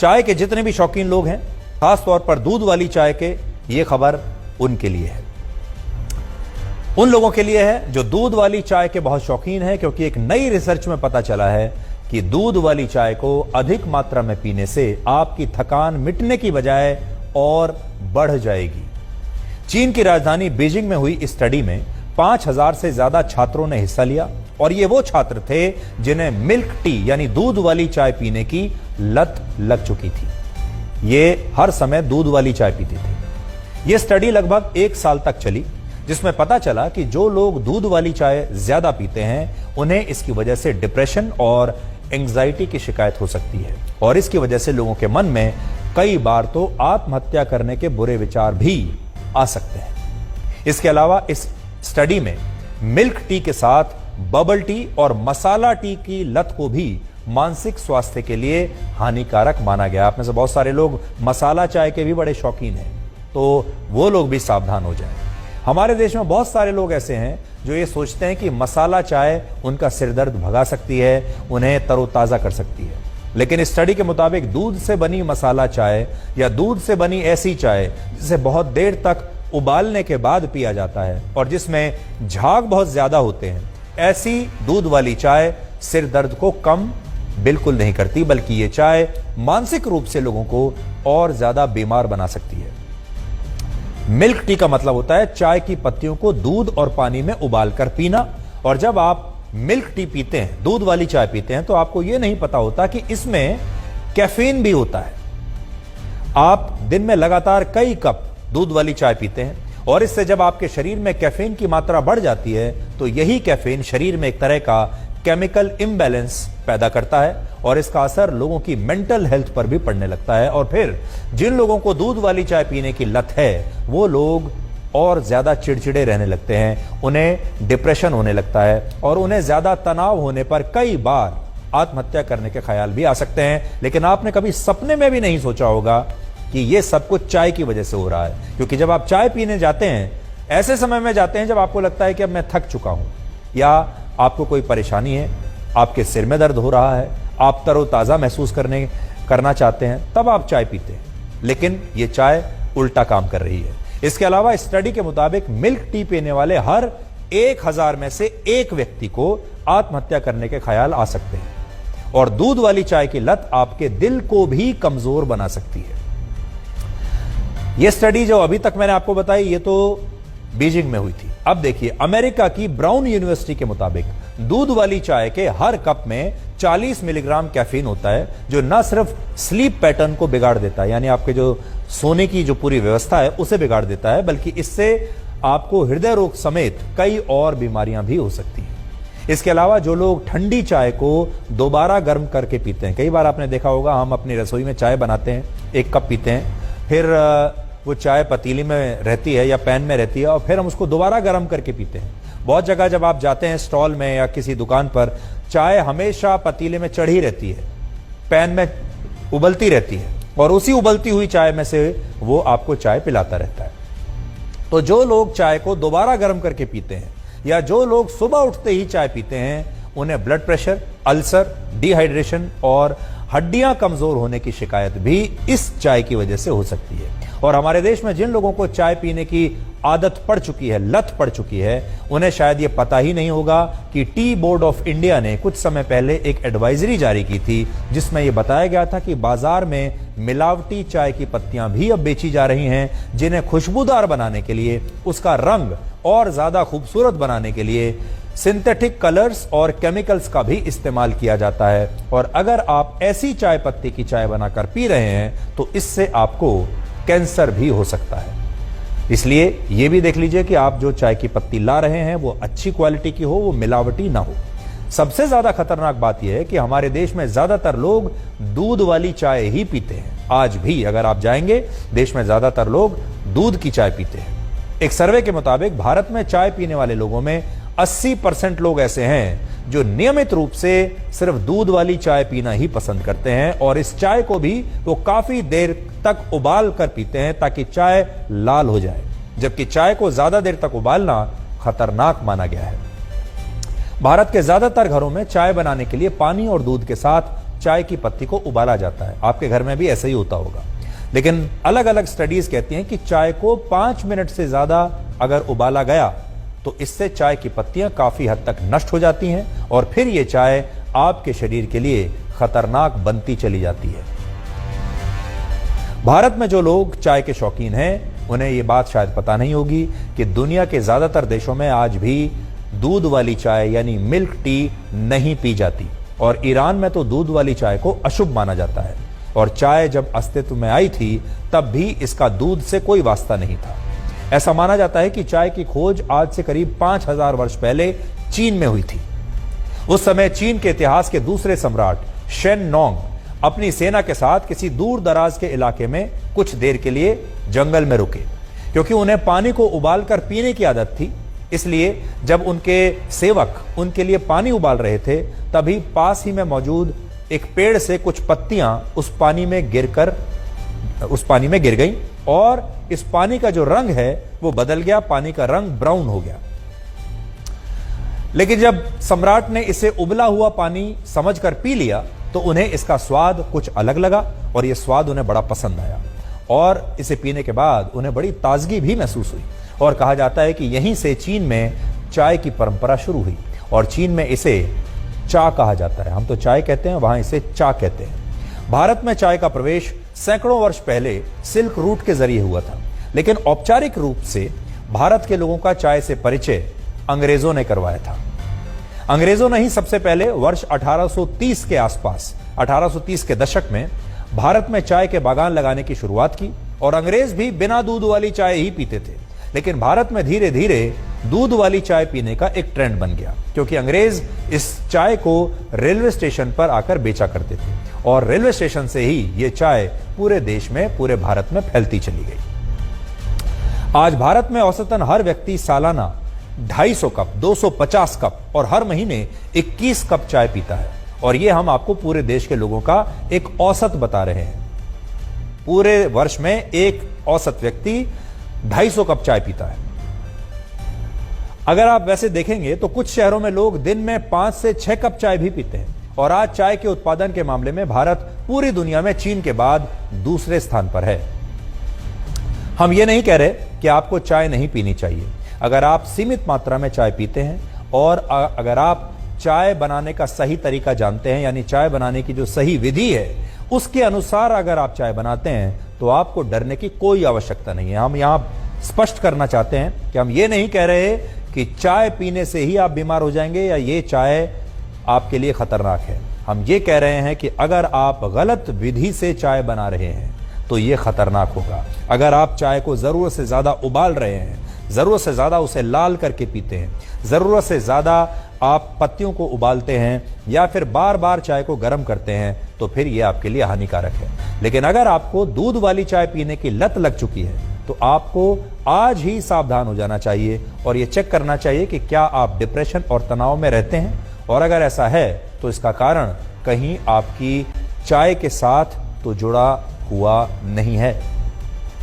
चाय के जितने भी शौकीन लोग हैं, खासतौर पर दूध वाली चाय के, ये खबर उनके लिए है। उन लोगों के लिए है जो दूध वाली चाय के बहुत शौकीन हैं, क्योंकि एक नई रिसर्च में पता चला है कि दूध वाली चाय को अधिक मात्रा में पीने से आपकी थकान मिटने की बजाय और बढ़ जाएगी। चीन की राजधानी बीजिंग में हुई इस स्टडी में 5000 से ज्यादा छात्रों ने हिस्सा लिया और ये वो छात्र थे जिन्हें मिल्क टी यानी दूध वाली चाय पीने की लत लग चुकी थी। ये हर समय दूध वाली चाय पीते थे। यह स्टडी लगभग 1 साल तक चली, जिसमें पता चला कि जो लोग दूध वाली चाय ज्यादा पीते हैं उन्हें इसकी वजह से डिप्रेशन और एंग्जाइटी की शिकायत हो सकती है और इसकी वजह से लोगों के मन में कई बार तो आत्महत्या करने के बुरे विचार भी आ सकते हैं। इसके अलावा इस स्टडी में मिल्क टी के साथ बबल टी और मसाला टी की लत को भी मानसिक स्वास्थ्य के लिए हानिकारक माना गया। आप में से बहुत सारे लोग मसाला चाय के भी बड़े शौकीन हैं, तो वो लोग भी सावधान हो जाएं। हमारे देश में बहुत सारे लोग ऐसे हैं जो ये सोचते हैं कि मसाला चाय उनका सिरदर्द भगा सकती है, उन्हें तरोताजा कर सकती है। लेकिन इस स्टडी के मुताबिक दूध से बनी मसाला चाय या दूध से बनी ऐसी चाय जिसे बहुत देर तक उबालने के बाद पिया जाता है और जिसमें झाग बहुत ज्यादा होते हैं, ऐसी दूध वाली चाय सिर दर्द को कम बिल्कुल नहीं करती, बल्कि ये चाय मानसिक रूप से लोगों को और ज्यादा बीमार बना सकती है। मिल्क टी का मतलब होता है चाय की पत्तियों को दूध और पानी में उबालकर पीना, और जब आप मिल्क टी पीते हैं, दूध वाली चाय पीते हैं, तो आपको यह नहीं पता होता कि इसमें कैफीन भी होता है। आप दिन में लगातार कई कप दूध वाली चाय पीते हैं और इससे जब आपके शरीर में कैफीन की मात्रा बढ़ जाती है तो यही कैफीन शरीर में एक तरह का केमिकल इम्बैलेंस पैदा करता है और इसका असर लोगों की मेंटल हेल्थ पर भी पड़ने लगता है। और फिर जिन लोगों को दूध वाली चाय पीने की लत है वो लोग और ज्यादा चिड़चिड़े रहने लगते हैं, उन्हें डिप्रेशन होने लगता है और उन्हें ज्यादा तनाव होने पर कई बार आत्महत्या करने के ख्याल भी आ सकते हैं। लेकिन आपने कभी सपने में भी नहीं सोचा होगा कि यह सब कुछ चाय की वजह से हो रहा है, क्योंकि जब आप चाय पीने जाते हैं ऐसे समय में जाते हैं जब आपको लगता है कि अब मैं थक चुका हूं या आपको कोई परेशानी है, आपके सिर में दर्द हो रहा है, आप तरोताजा महसूस करना चाहते हैं, तब आप चाय पीते हैं। लेकिन यह चाय उल्टा काम कर रही है। इसके अलावा स्टडी के मुताबिक मिल्क टी पीने वाले हर 1000 में से 1 व्यक्ति को आत्महत्या करने के ख्याल आ सकते हैं और दूध वाली चाय की लत आपके दिल को भी कमजोर बना सकती है। यह स्टडी जो अभी तक मैंने आपको बताई ये तो बीजिंग में हुई थी। अब देखिए अमेरिका की ब्राउन यूनिवर्सिटी के मुताबिक दूध वाली चाय के हर कप में 40 मिलीग्राम कैफीन होता है, जो न सिर्फ स्लीप पैटर्न को बिगाड़ देता है, यानी आपके जो सोने की जो पूरी व्यवस्था है उसे बिगाड़ देता है, बल्कि इससे आपको हृदय रोग समेत कई और बीमारियां भी हो सकती हैं। इसके अलावा जो लोग ठंडी चाय को दोबारा गर्म करके पीते हैं, कई बार आपने देखा होगा हम अपनी रसोई में चाय बनाते हैं, 1 कप पीते हैं, फिर वो चाय पतीली में रहती है या पैन में रहती है और फिर हम उसको दोबारा गर्म करके पीते हैं। बहुत जगह जब आप जाते हैं स्टॉल में या किसी दुकान पर, चाय हमेशा पतीले में चढ़ी रहती है, पैन में उबलती रहती है और उसी उबलती हुई चाय में से वो आपको चाय पिलाता रहता है। तो जो लोग चाय को दोबारा गर्म करके पीते हैं या जो लोग सुबह उठते ही चाय पीते हैं, उन्हें ब्लड प्रेशर, अल्सर, डिहाइड्रेशन और हड्डियां कमजोर होने की शिकायत भी इस चाय की वजह से हो सकती है। और हमारे देश में जिन लोगों को चाय पीने की आदत पड़ चुकी है, लत पड़ चुकी है, उन्हें शायद यह पता ही नहीं होगा कि टी बोर्ड ऑफ इंडिया ने कुछ समय पहले एक एडवाइजरी जारी की थी जिसमें यह बताया गया था कि बाजार में मिलावटी चाय की पत्तियां भी अब बेची जा रही हैं, जिन्हें खुशबूदार बनाने के लिए, उसका रंग और ज्यादा खूबसूरत बनाने के लिए सिंथेटिक कलर्स और केमिकल्स का भी इस्तेमाल किया जाता है। और अगर आप ऐसी चाय पत्ती की चाय बनाकर पी रहे हैं तो इससे आपको कैंसर भी हो सकता है। इसलिए यह भी देख लीजिए कि आप जो चाय की पत्ती ला रहे हैं वो अच्छी क्वालिटी की हो, वो मिलावटी ना हो। सबसे ज्यादा खतरनाक बात यह है कि हमारे देश में ज्यादातर लोग दूध वाली चाय ही पीते हैं। आज भी अगर आप जाएंगे, देश में ज्यादातर लोग दूध की चाय पीते हैं। एक सर्वे के मुताबिक भारत में चाय पीने वाले लोगों में 80% लोग ऐसे हैं जो नियमित रूप से सिर्फ दूध वाली चाय पीना ही पसंद करते हैं और इस चाय को भी वो काफी देर तक उबाल कर पीते हैं ताकि चाय लाल हो जाए, जबकि चाय को ज्यादा देर तक उबालना खतरनाक माना गया है। भारत के ज्यादातर घरों में चाय बनाने के लिए पानी और दूध के साथ चाय की पत्ती को उबाला जाता है। आपके घर में भी ऐसा ही होता होगा। लेकिन अलग अलग स्टडीज कहती हैं कि चाय को 5 मिनट से ज्यादा अगर उबाला गया तो इससे चाय की पत्तियां काफी हद तक नष्ट हो जाती हैं और फिर ये चाय आपके शरीर के लिए खतरनाक बनती चली जाती है। भारत में जो लोग चाय के शौकीन हैं उन्हें ये बात शायद पता नहीं होगी कि दुनिया के ज्यादातर देशों में आज भी दूध वाली चाय यानी मिल्क टी नहीं पी जाती और ईरान में तो दूध वाली चाय को अशुभ माना जाता है और चाय जब अस्तित्व में आई थी तब भी इसका दूध से कोई वास्ता नहीं था। ऐसा माना जाता है कि चाय की खोज आज से करीब 5000 वर्ष पहले चीन में हुई थी। उस समय चीन के इतिहास के दूसरे सम्राट शेन नोंग अपनी सेना के साथ किसी दूर दराज के इलाके में कुछ देर के लिए जंगल में रुके। क्योंकि उन्हें पानी को उबालकर पीने की आदत थी, इसलिए जब उनके सेवक उनके लिए पानी उबाल रहे थे तभी पास ही में मौजूद एक पेड़ से कुछ पत्तियां उस पानी में गिर गईं और इस पानी का जो रंग है वो बदल गया, पानी का रंग ब्राउन हो गया। लेकिन जब सम्राट ने इसे उबला हुआ पानी समझकर पी लिया तो उन्हें इसका स्वाद कुछ अलग लगा और यह स्वाद उन्हें बड़ा पसंद आया और इसे पीने के बाद उन्हें बड़ी ताजगी भी महसूस हुई। और कहा जाता है कि यहीं से चीन में चाय की परंपरा शुरू हुई और चीन में इसे चा कहा जाता है। हम तो चाय कहते हैं, वहां इसे चा कहते हैं। भारत में चाय का प्रवेश सैकड़ों वर्ष पहले सिल्क रूट के जरिए हुआ था, लेकिन औपचारिक रूप से भारत के लोगों का चाय से परिचय अंग्रेजों ने करवाया था। अंग्रेजों ने ही सबसे पहले वर्ष 1830 के आसपास 1830 के दशक में भारत में चाय के बागान लगाने की शुरुआत की और अंग्रेज भी बिना दूध वाली चाय ही पीते थे। लेकिन भारत में धीरे धीरे दूध वाली चाय पीने का एक ट्रेंड बन गया क्योंकि अंग्रेज इस चाय को रेलवे स्टेशन पर आकर बेचा करते थे और रेलवे स्टेशन से ही ये चाय पूरे देश में, पूरे भारत में फैलती चली गई। आज भारत में औसतन हर व्यक्ति सालाना 250 कप, 250 कप और हर महीने 21 कप चाय पीता है और ये हम आपको पूरे देश के लोगों का एक औसत बता रहे हैं। पूरे वर्ष में एक औसत व्यक्ति 250 कप चाय पीता है। अगर आप वैसे देखेंगे तो कुछ शहरों में लोग दिन में 5 से 6 कप चाय भी पीते हैं और आज चाय के उत्पादन के मामले में भारत पूरी दुनिया में चीन के बाद दूसरे स्थान पर है। हम ये नहीं कह रहे कि आपको चाय नहीं पीनी चाहिए। अगर आप सीमित मात्रा में चाय पीते हैं और अगर आप चाय बनाने का सही तरीका जानते हैं, यानी चाय बनाने की जो सही विधि है उसके अनुसार अगर आप चाय बनाते हैं तो आपको डरने की कोई आवश्यकता नहीं है। हम यहां स्पष्ट करना चाहते हैं कि हम ये नहीं कह रहे कि चाय पीने से ही आप बीमार हो जाएंगे या ये चाय आपके लिए खतरनाक है। हम ये कह रहे हैं कि अगर आप गलत विधि से चाय बना रहे हैं तो ये खतरनाक होगा। अगर आप चाय को जरूरत से ज्यादा उबाल रहे हैं, जरूरत से ज्यादा उसे लाल करके पीते हैं, जरूरत से ज्यादा आप पत्तियों को उबालते हैं या फिर बार बार चाय को गर्म करते हैं तो फिर यह आपके लिए हानिकारक है। लेकिन अगर आपको दूध वाली चाय पीने की लत लग चुकी है तो आपको आज ही सावधान हो जाना चाहिए और यह चेक करना चाहिए कि क्या आप डिप्रेशन और तनाव में रहते हैं और अगर ऐसा है तो इसका कारण कहीं आपकी चाय के साथ तो जुड़ा हुआ नहीं है।